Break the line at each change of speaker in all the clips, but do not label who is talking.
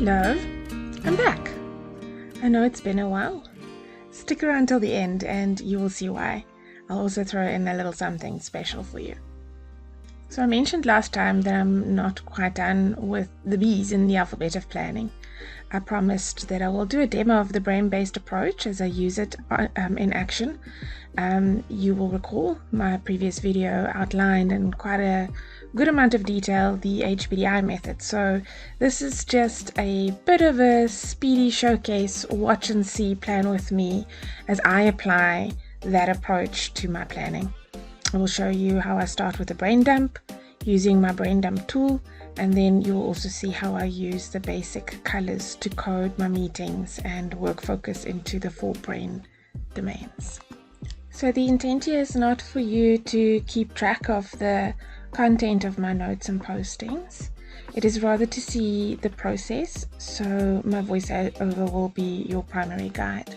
love, I'm back. I know it's been a while. Stick around till the end and you will see why. I'll also throw in a little something special for you. So I mentioned last time that I'm not quite done with the B's in the alphabet of planning. I promised that I will do a demo of the brain-based approach as I use it in action. You will recall my previous video outlined in quite a good amount of detail the HBDI method. So this is just a bit of a speedy showcase, watch and see, plan with me as I apply that approach to my planning. I will show you how I start with a brain dump using my brain dump tool, and then you will also see how I use the basic colors to code my meetings and work focus into the 4 brain domains. So the intent here is not for you to keep track of the content of my notes and postings. It is rather to see the process, so my voiceover will be your primary guide.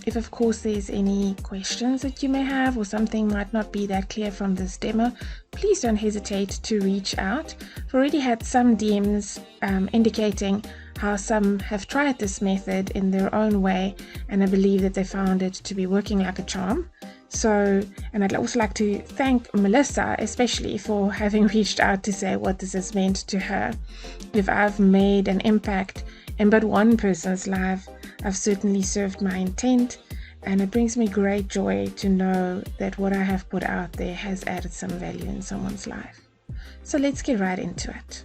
If of course there's any questions that you may have or something might not be that clear from this demo, please don't hesitate to reach out. I've already had some DMs indicating how some have tried this method in their own way, and I believe that they found it to be working like a charm. So, and I'd also like to thank Melissa especially for having reached out to say what this has meant to her. If I've made an impact in but one person's life, I've certainly served my intent, and it brings me great joy to know that what I have put out there has added some value in someone's life. So let's get right into it.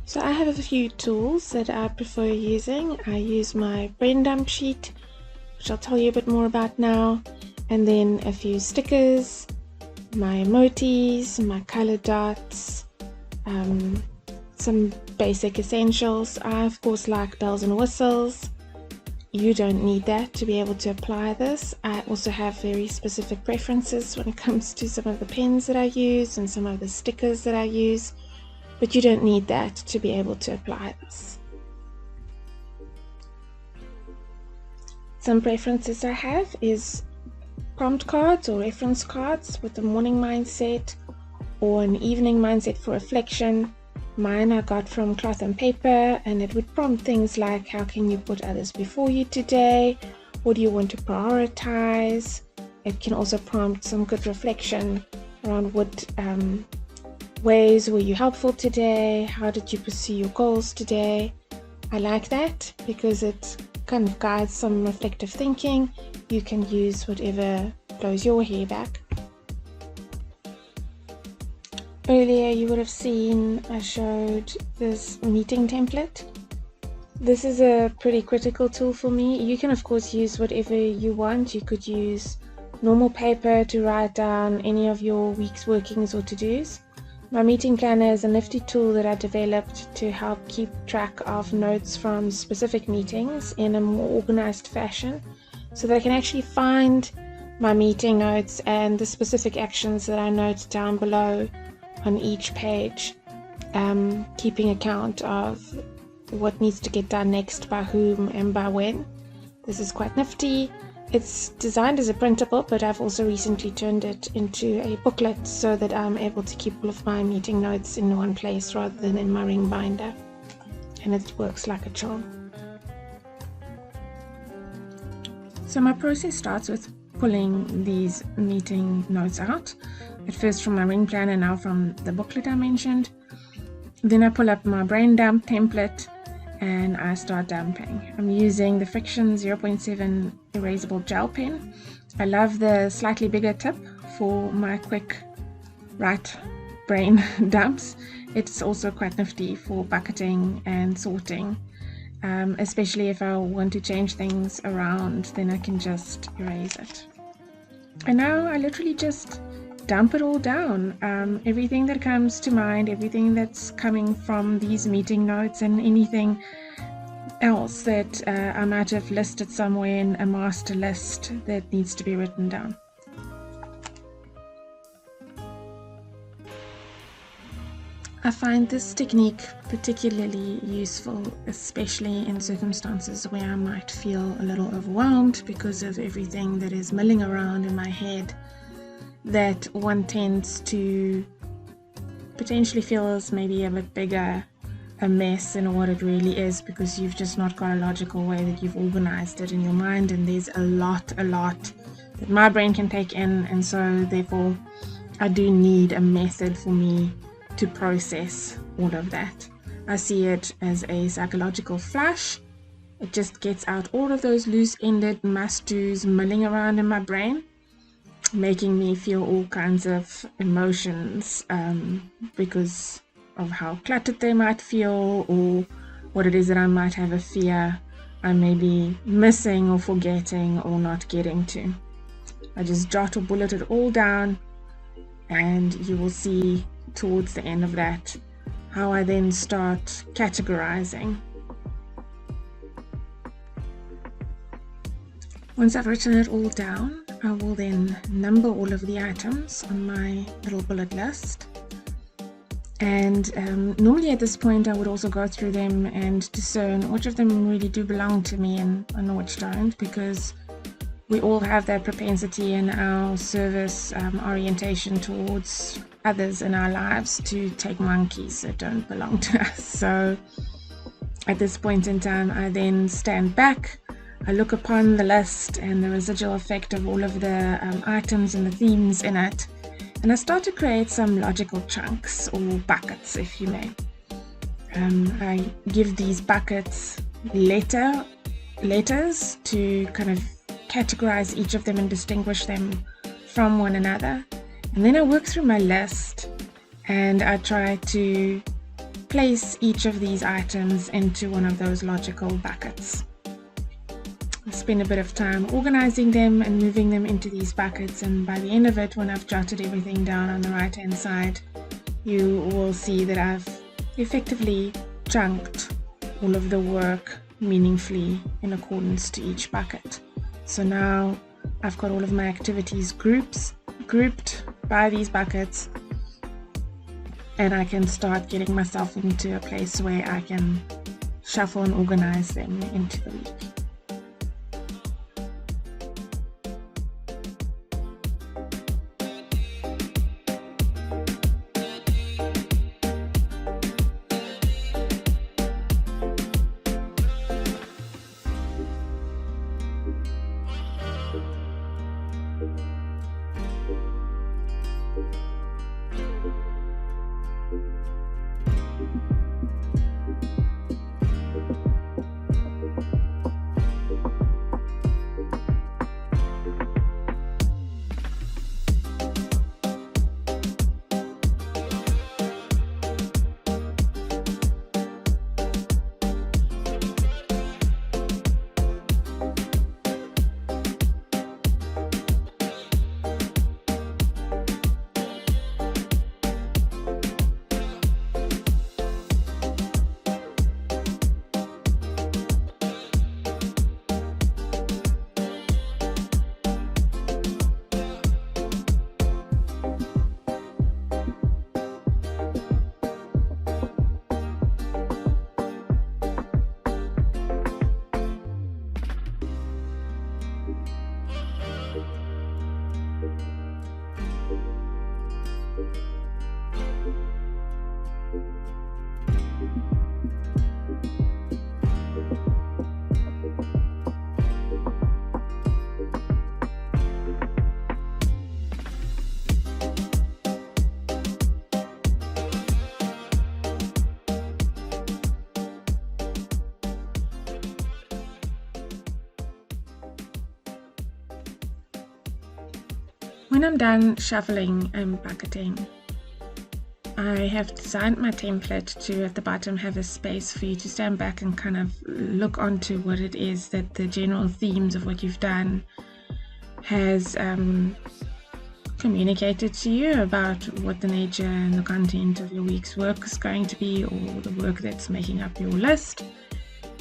So I have a few tools that I prefer using. I use my brain dump sheet, which I'll tell you a bit more about now, and then a few stickers, my emotis, my color dots, some basic essentials. I of course like bells and whistles. You don't need that to be able to apply this. I also have very specific preferences when it comes to some of the pens that I use and some of the stickers that I use, but you don't need that to be able to apply this. Some preferences I have is prompt cards or reference cards with a morning mindset or an evening mindset for reflection. Mine I got from Cloth and Paper, and it would prompt things like, how can you put others before you today? What do you want to prioritize? It can also prompt some good reflection around what ways were you helpful today? How did you pursue your goals today? I like that because it kind of guides some reflective thinking. You can use whatever blows your hair back. Earlier you would have seen I showed this meeting template. This is a pretty critical tool for me. You can of course use whatever you want. You could use normal paper to write down any of your week's workings or to-dos. My meeting planner is a nifty tool that I developed to help keep track of notes from specific meetings in a more organized fashion, so that I can actually find my meeting notes and the specific actions that I note down below on each page, keeping account of what needs to get done next by whom and by when. This is quite nifty. It's designed as a printable, but I've also recently turned it into a booklet so that I'm able to keep all of my meeting notes in one place rather than in my ring binder, and it works like a charm. So my process starts with pulling these meeting notes out, at first from my ring planner, now from the booklet I mentioned. Then I pull up my brain dump template and I start dumping. I'm using the Friction 0.7 erasable gel pen. I love the slightly bigger tip for my quick right brain dumps. It's also quite nifty for bucketing and sorting, especially if I want to change things around, then I can just erase it. And now I literally just dump it all down. Everything that comes to mind, everything that's coming from these meeting notes, and anything else that I might have listed somewhere in a master list that needs to be written down. I find this technique particularly useful, especially in circumstances where I might feel a little overwhelmed because of everything that is milling around in my head, that one tends to potentially feel is maybe a bit bigger a mess and what it really is, because you've just not got a logical way that you've organized it in your mind, and there's a lot that my brain can take in, and so therefore I do need a method for me to process all of that. I see it as a psychological flush. It just gets out all of those loose-ended must-dos milling around in my brain, making me feel all kinds of emotions because of how cluttered they might feel, or what it is that I might have a fear I may be missing or forgetting or not getting to. I just jot or bullet it all down, and you will see towards the end of that how I then start categorizing. Once I've written it all down, I will then number all of the items on my little bullet list. And normally at this point I would also go through them and discern which of them really do belong to me and which don't, because we all have that propensity in our service orientation towards others in our lives to take monkeys that don't belong to us. So at this point in time, I then stand back, I look upon the list and the residual effect of all of the items and the themes in it, and I start to create some logical chunks or buckets, if you may. I give these buckets letters to kind of categorize each of them and distinguish them from one another. And then I work through my list and I try to place each of these items into one of those logical buckets. I spend a bit of time organizing them and moving them into these buckets, and by the end of it, when I've jotted everything down on the right hand side, you will see that I've effectively chunked all of the work meaningfully in accordance to each bucket. So now I've got all of my activities grouped by these buckets, and I can start getting myself into a place where I can shuffle and organize them into the week. When I'm done shuffling and bucketing, I have designed my template to at the bottom have a space for you to stand back and kind of look onto what it is that the general themes of what you've done has communicated to you about what the nature and the content of your week's work is going to be, or the work that's making up your list.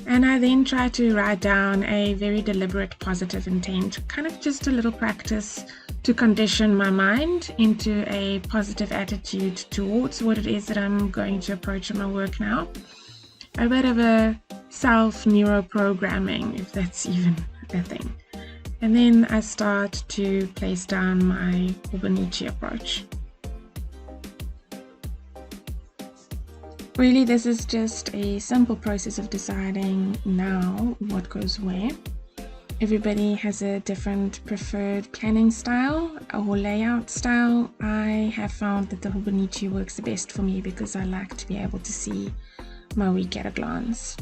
And I then try to write down a very deliberate positive intent, kind of just a little practice to condition my mind into a positive attitude towards what it is that I'm going to approach in my work now. A bit of a self-neuroprogramming, if that's even a thing. And then I start to place down my Hobonichi approach. Really, this is just a simple process of deciding now what goes where. Everybody has a different preferred planning style or layout style. I have found that the Hobonichi works the best for me because I like to be able to see my week at a glance.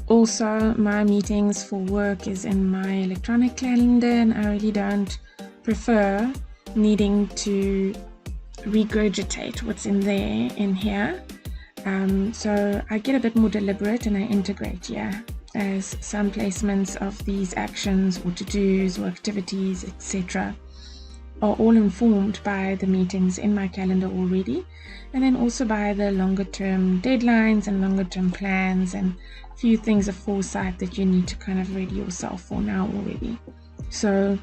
Also, my meetings for work is in my electronic calendar, and I really don't prefer needing to regurgitate what's in there in here. So I get a bit more deliberate and I integrate here, as some placements of these actions or to-dos or activities, etc., are all informed by the meetings in my calendar already, and then also by the longer term deadlines and longer term plans and a few things of foresight that you need to kind of ready yourself for now already. So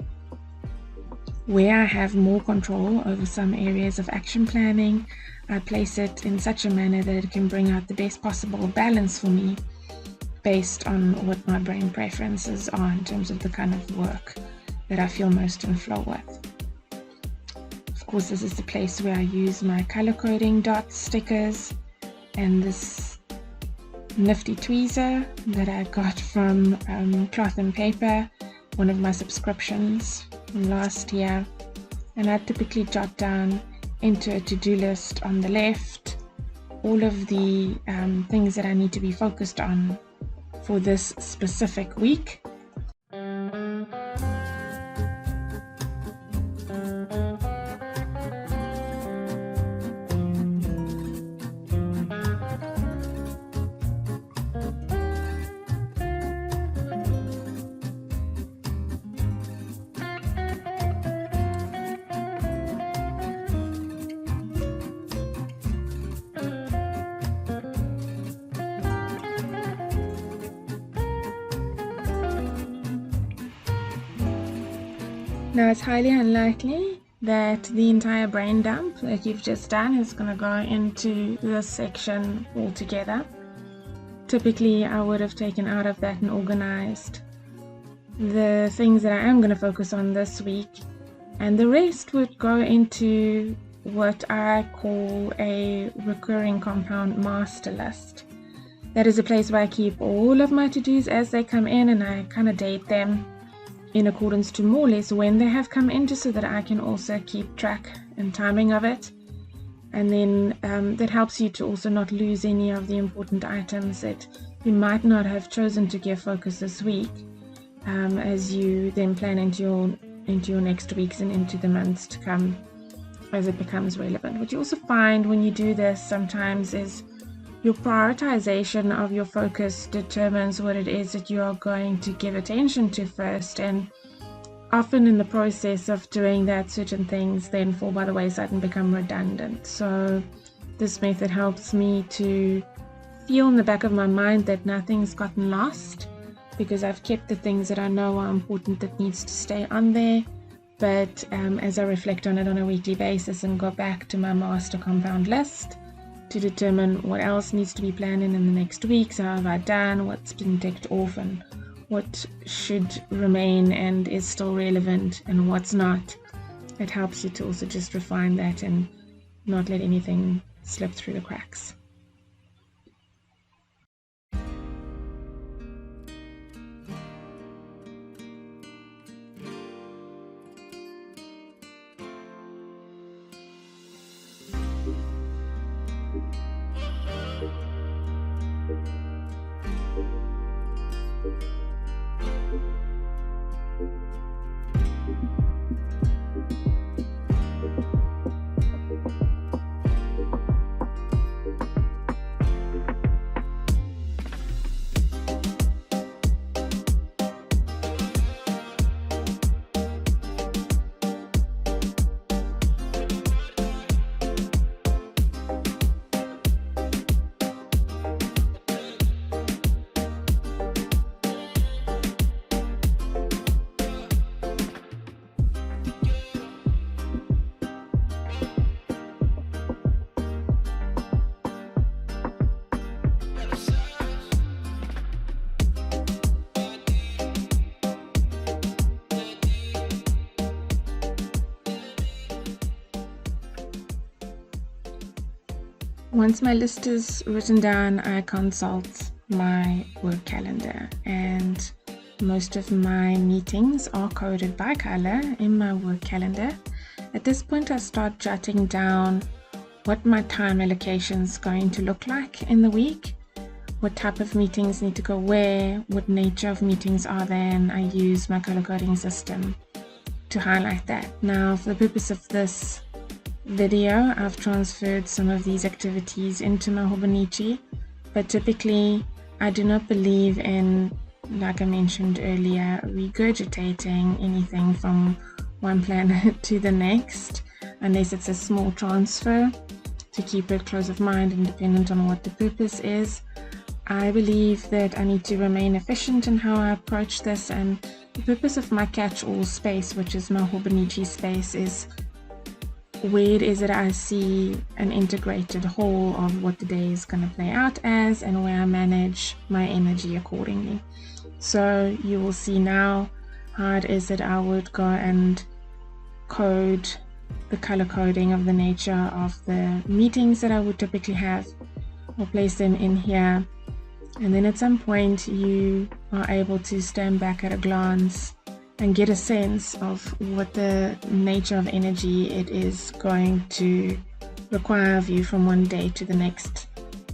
where I have more control over some areas of action planning, I place it in such a manner that it can bring out the best possible balance for me based on what my brain preferences are in terms of the kind of work that I feel most in flow with. Of course, this is the place where I use my color coding dot stickers and this nifty tweezer that I got from Cloth and Paper, one of my subscriptions from last year. And I typically jot down into a to-do list on the left all of the things that I need to be focused on for this specific week. Now, it's highly unlikely that the entire brain dump that you've just done is going to go into this section altogether. Typically, I would have taken out of that and organized the things that I am going to focus on this week, and the rest would go into what I call a recurring compound master list. That is a place where I keep all of my to-dos as they come in, and I kind of date them in accordance to more or less when they have come in, just so that I can also keep track and timing of it. And then that helps you to also not lose any of the important items that you might not have chosen to give focus this week, as you then plan into your next weeks and into the months to come as it becomes relevant. What you also find when you do this sometimes is your prioritization of your focus determines what it is that you are going to give attention to first, and often in the process of doing that, certain things then fall by the wayside and become redundant. So this method helps me to feel in the back of my mind that nothing's gotten lost, because I've kept the things that I know are important that needs to stay on there. But as I reflect on it on a weekly basis and go back to my master compound list to determine what else needs to be planned in the next week, so how have I done, what's been ticked off, and what should remain and is still relevant and what's not. It helps you to also just refine that and not let anything slip through the cracks. Once my list is written down, I consult my work calendar, and most of my meetings are coded by color in my work calendar. At this point, I start jotting down what my time allocation is going to look like in the week, what type of meetings need to go where, what nature of meetings are there, and I use my color coding system to highlight that. Now, for the purpose of this video, I've transferred some of these activities into Me Hobonichi, but typically I do not believe in, like I mentioned earlier, regurgitating anything from one planet to the next unless it's a small transfer, to keep it close of mind and dependent on what the purpose is. I believe that I need to remain efficient in how I approach this, and the purpose of my catch-all space, which is my Hobonichi space, is where is it I see an integrated whole of what the day is going to play out as, and where I manage my energy accordingly. So you will see now how it is that I would go and code the color coding of the nature of the meetings that I would typically have. I'll place them in here, and then at some point you are able to stand back at a glance and get a sense of what the nature of energy it is going to require of you from one day to the next,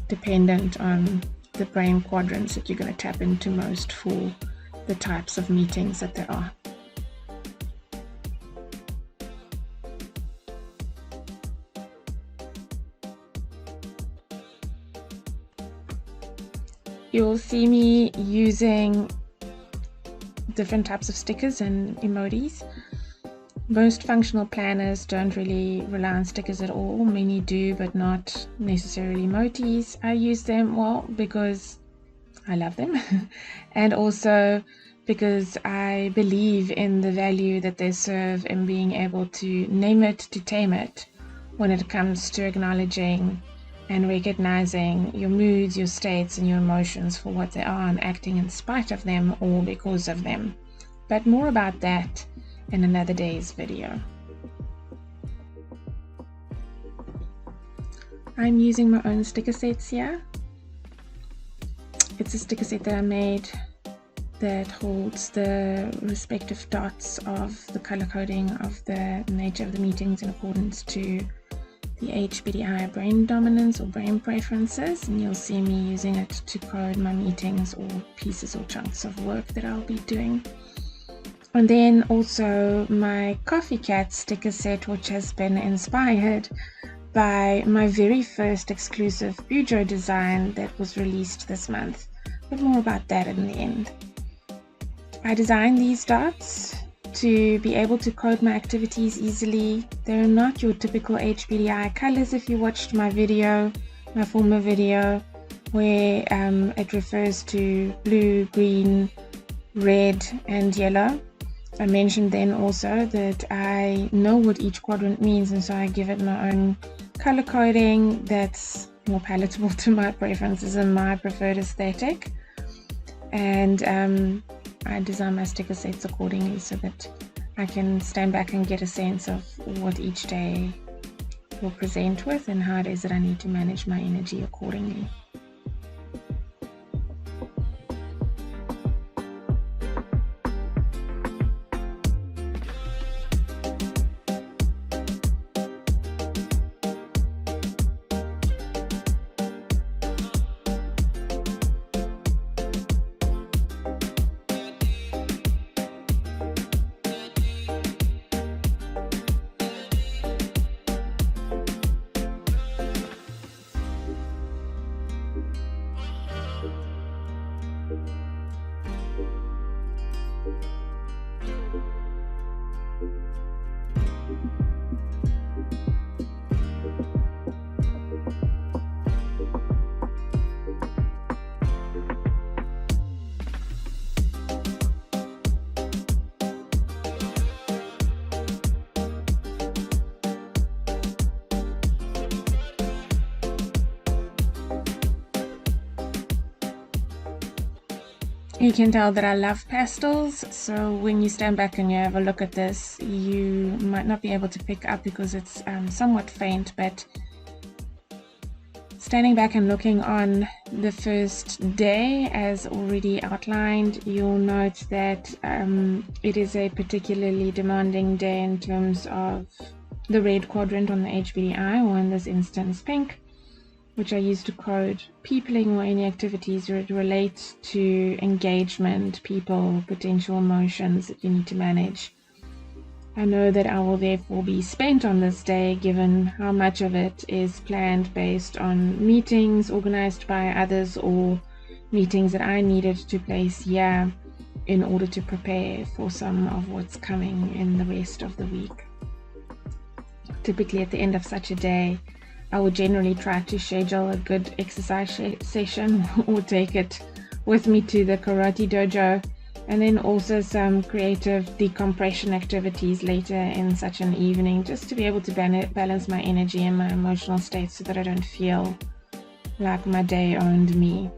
dependent on the brain quadrants that you're going to tap into most for the types of meetings that there are. You'll see me using different types of stickers and emojis. Most functional planners don't really rely on stickers at all. Many do, but not necessarily emojis. I use them, well, because I love them and also because I believe in the value that they serve in being able to name it to tame it when it comes to acknowledging and recognizing your moods, your states, and your emotions for what they are, and acting in spite of them or because of them. But more about that in another day's video. I'm using my own sticker sets here. It's a sticker set that I made that holds the respective dots of the color coding of the nature of the meetings in accordance to the HBDI brain dominance or brain preferences, and you'll see me using it to code my meetings or pieces or chunks of work that I'll be doing. And then also my coffee cat sticker set, which has been inspired by my very first exclusive Bujo design that was released this month, but more about that in the end. I designed these dots to be able to code my activities easily. They're not your typical HBDI colors. If you watched my video, my former video, where it refers to blue, green, red, and yellow, I mentioned then also that I know what each quadrant means, and so I give it my own color coding that's more palatable to my preferences and my preferred aesthetic. And I design my sticker sets accordingly so that I can stand back and get a sense of what each day will present with and how it is that I need to manage my energy accordingly. You can tell that I love pastels, so when you stand back and you have a look at this, you might not be able to pick up because it's somewhat faint, but Standing back and looking on the first day, as already outlined, you'll note that it is a particularly demanding day in terms of the red quadrant on the HBDI, or in this instance pink, which I use to code peopling or any activities that relate to engagement, people, potential emotions that you need to manage. I know that I will therefore be spent on this day, given how much of it is planned based on meetings organized by others or meetings that I needed to place here in order to prepare for some of what's coming in the rest of the week. Typically at the end of such a day, I would generally try to schedule a good exercise session or take it with me to the karate dojo, and then also some creative decompression activities later in such an evening, just to be able to balance my energy and my emotional state so that I don't feel like my day owned me.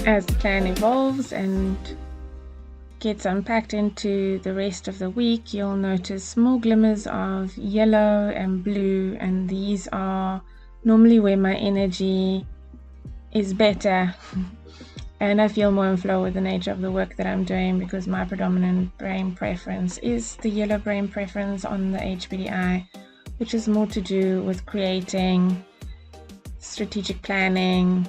As the plan evolves and gets unpacked into the rest of the week, you'll notice small glimmers of yellow and blue, and these are normally where my energy is better and I feel more in flow with the nature of the work that I'm doing, because my predominant brain preference is the yellow brain preference on the HBDI, which is more to do with creating, strategic planning,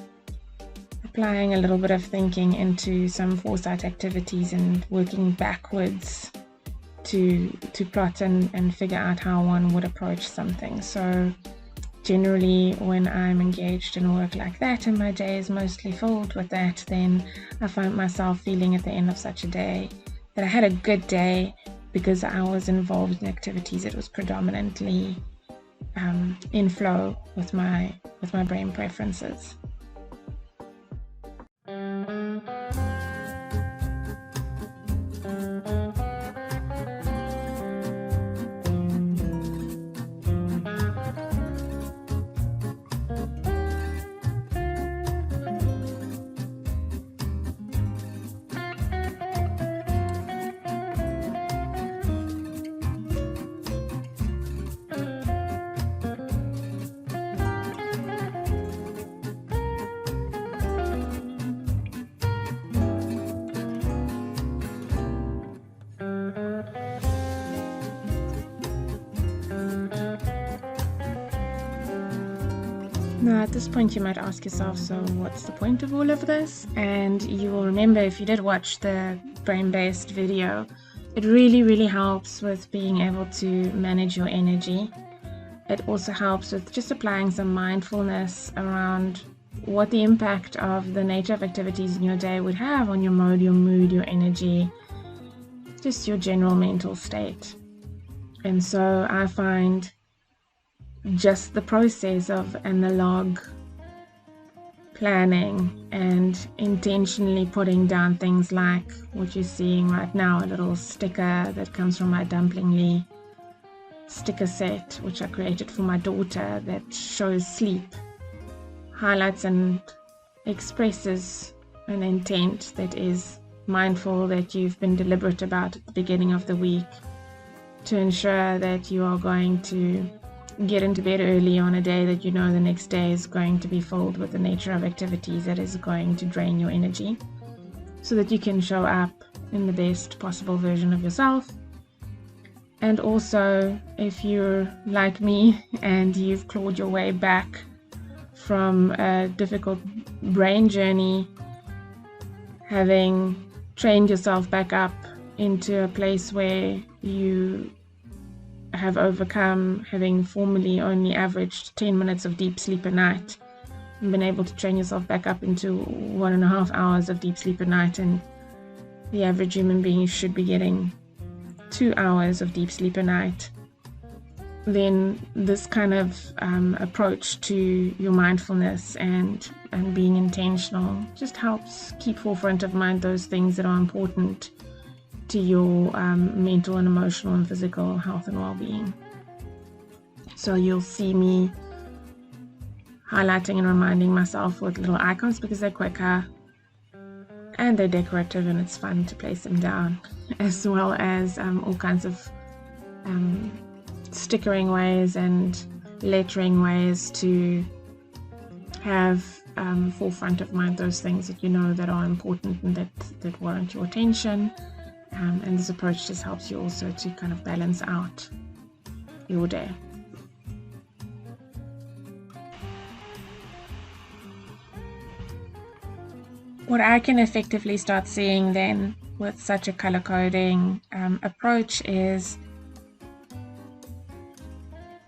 applying a little bit of thinking into some foresight activities and working backwards to plot and figure out how one would approach something. So generally when I'm engaged in work like that and my day is mostly filled with that, then I find myself feeling at the end of such a day that I had a good day because I was involved in activities that was predominantly in flow with my brain preferences. Now at this point you might ask yourself, so what's the point of all of this? And you will remember, if you did watch the brain-based video, it really helps with being able to manage your energy. It also helps with just applying some mindfulness around what the impact of the nature of activities in your day would have on your mode, your mood, your energy, just your general mental state. And so I find just the process of analog planning and intentionally putting down things like what you're seeing right now, a little sticker that comes from my Dumplingly sticker set, which I created for my daughter, that shows sleep, highlights and expresses an intent that is mindful, that you've been deliberate about at the beginning of the week, to ensure that you are going to get into bed early on a day that you know the next day is going to be filled with the nature of activities that is going to drain your energy, so that you can show up in the best possible version of yourself. And also, if you're like me and you've clawed your way back from a difficult brain journey, having trained yourself back up into a place where you have overcome having formerly only averaged 10 minutes of deep sleep a night, and been able to train yourself back up into 1.5 hours of deep sleep a night, and the average human being should be getting 2 hours of deep sleep a night, then this kind of approach to your mindfulness and being intentional just helps keep forefront of mind those things that are important to your mental and emotional and physical health and well-being. So you'll see me highlighting and reminding myself with little icons because they're quicker and they're decorative and it's fun to place them down, as well as all kinds of stickering ways and lettering ways to have forefront of mind those things that you know that are important and that warrant your attention. And this approach just helps you also to kind of balance out your day. What I can effectively start seeing then with such a color coding approach is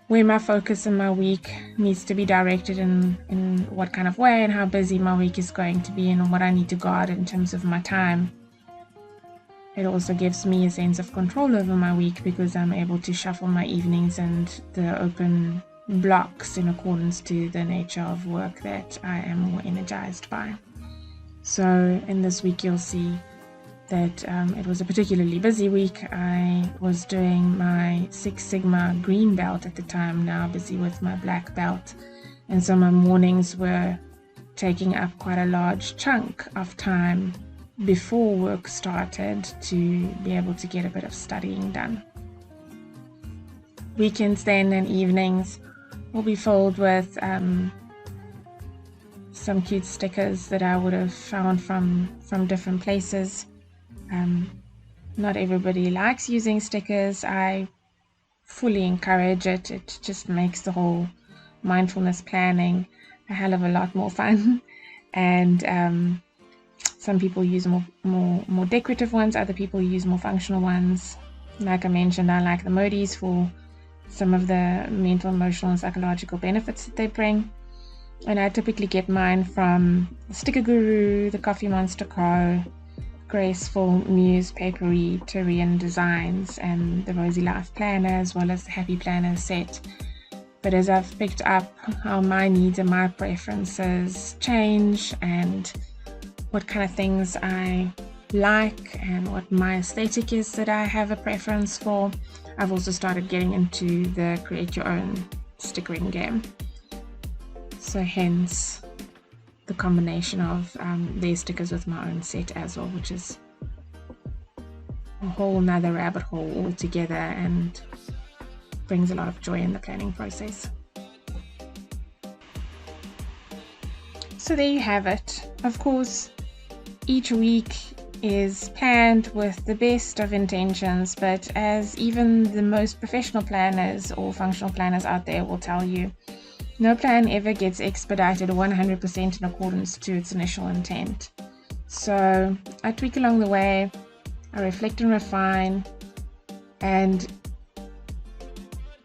where my focus in my week needs to be directed in what kind of way and how busy my week is going to be and what I need to guard in terms of my time. It also gives me a sense of control over my week because I'm able to shuffle my evenings and the open blocks in accordance to the nature of work that I am more energized by. So in this week you'll see that it was a particularly busy week. I was doing my Six Sigma green belt at the time, now busy with my black belt. And so my mornings were taking up quite a large chunk of time before work started to be able to get a bit of studying done. Weekends then and evenings will be filled with some cute stickers that I would have found from different places. Not everybody likes using stickers. I fully encourage it. It just makes the whole mindfulness planning a hell of a lot more fun. And some people use more decorative ones, other people use more functional ones. Like I mentioned, I like the emojis for some of the mental, emotional, and psychological benefits that they bring. And I typically get mine from Sticker Guru, the Coffee Monster Co., Graceful, Muse, Papery, Tyrian Designs, and the Rosy Life Planner, as well as the Happy Planner set. But as I've picked up how my needs and my preferences change and what kind of things I like and what my aesthetic is that I have a preference for, I've also started getting into the create your own stickering game. So hence the combination of their stickers with my own set as well, which is a whole nother rabbit hole altogether and brings a lot of joy in the planning process. So there you have it. Of course, each week is planned with the best of intentions, but as even the most professional planners or functional planners out there will tell you, no plan ever gets expedited 100% in accordance to its initial intent. So I tweak along the way, I reflect and refine, and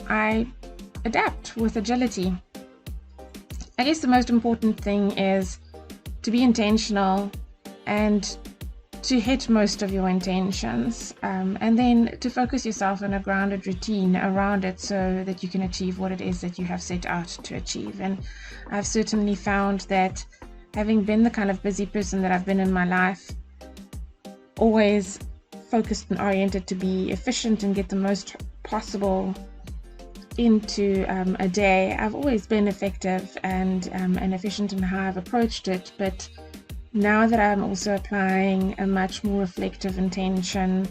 I adapt with agility. I guess the most important thing is to be intentional and to hit most of your intentions, and then to focus yourself on a grounded routine around it so that you can achieve what it is that you have set out to achieve. And I've certainly found that, having been the kind of busy person that I've been in my life, always focused and oriented to be efficient and get the most possible into a day, I've always been effective and efficient in how I've approached it. But now that I'm also applying a much more reflective intention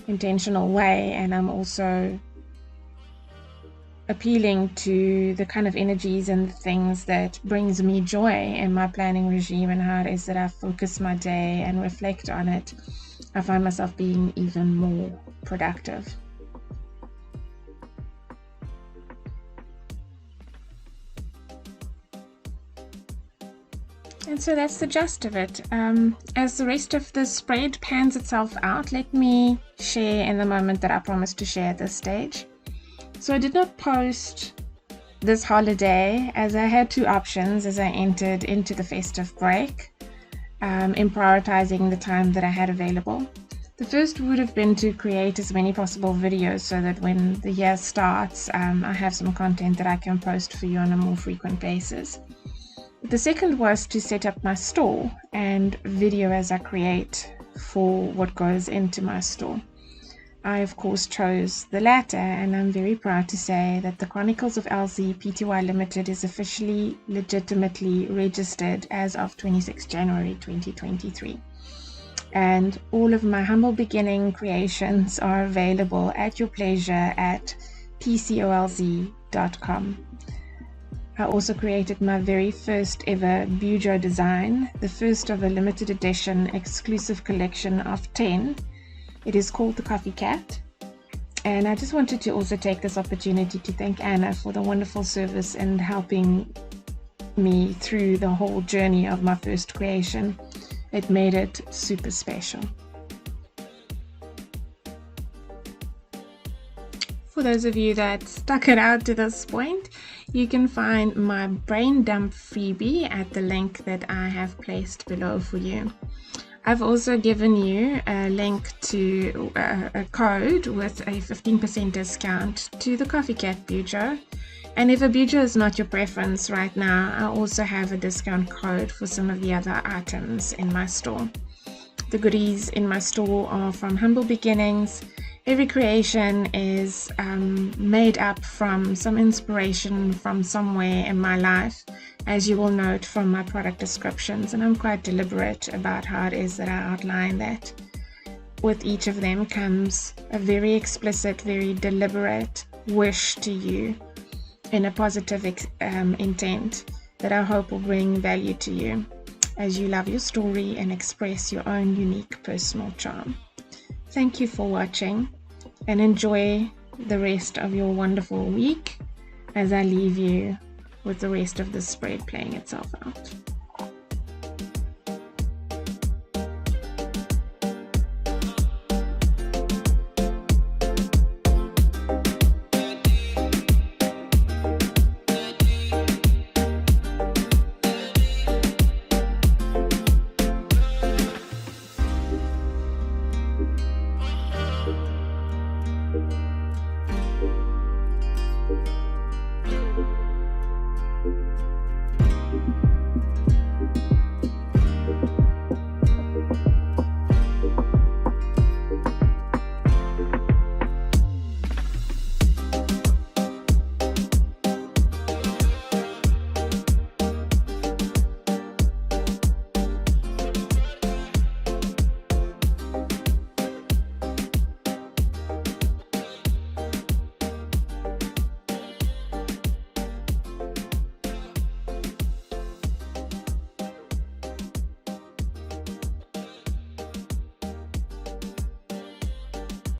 intentional way, and I'm also appealing to the kind of energies and things that brings me joy in my planning regime, and how it is that I focus my day and reflect on it. I find myself being even more productive. And so that's the gist of it. As the rest of the spread pans itself out, let me share in the moment that I promised to share at this stage. So I did not post this holiday, as I had two options as I entered into the festive break, in prioritizing the time that I had available. The first would have been to create as many possible videos so that when the year starts, I have some content that I can post for you on a more frequent basis. The second was to set up my store and video as I create for what goes into my store. I, of course, chose the latter, and I'm very proud to say that the Chronicles of LZ Pty Limited is officially legitimately registered as of 26 January 2023. And all of my humble beginning creations are available at your pleasure at pcolz.com. I also created my very first ever bujo design, the first of a limited edition exclusive collection of 10. It is called the Coffee Cat. And I just wanted to also take this opportunity to thank Anna for the wonderful service and helping me through the whole journey of my first creation. It made it super special. For those of you that stuck it out to this point, you can find my brain dump freebie at the link that I have placed below for you. I've also given you a link to a code with a 15% discount to the Coffee Cat Bujo. And if a bujo is not your preference right now, I also have a discount code for some of the other items in my store. The goodies in my store are from humble beginnings. Every creation is made up from some inspiration from somewhere in my life, as you will note from my product descriptions, and I'm quite deliberate about how it is that I outline that. With each of them comes a very explicit, very deliberate wish to you in a positive intent that I hope will bring value to you as you love your story and express your own unique personal charm. Thank you for watching, and enjoy the rest of your wonderful week as I leave you with the rest of the spread playing itself out.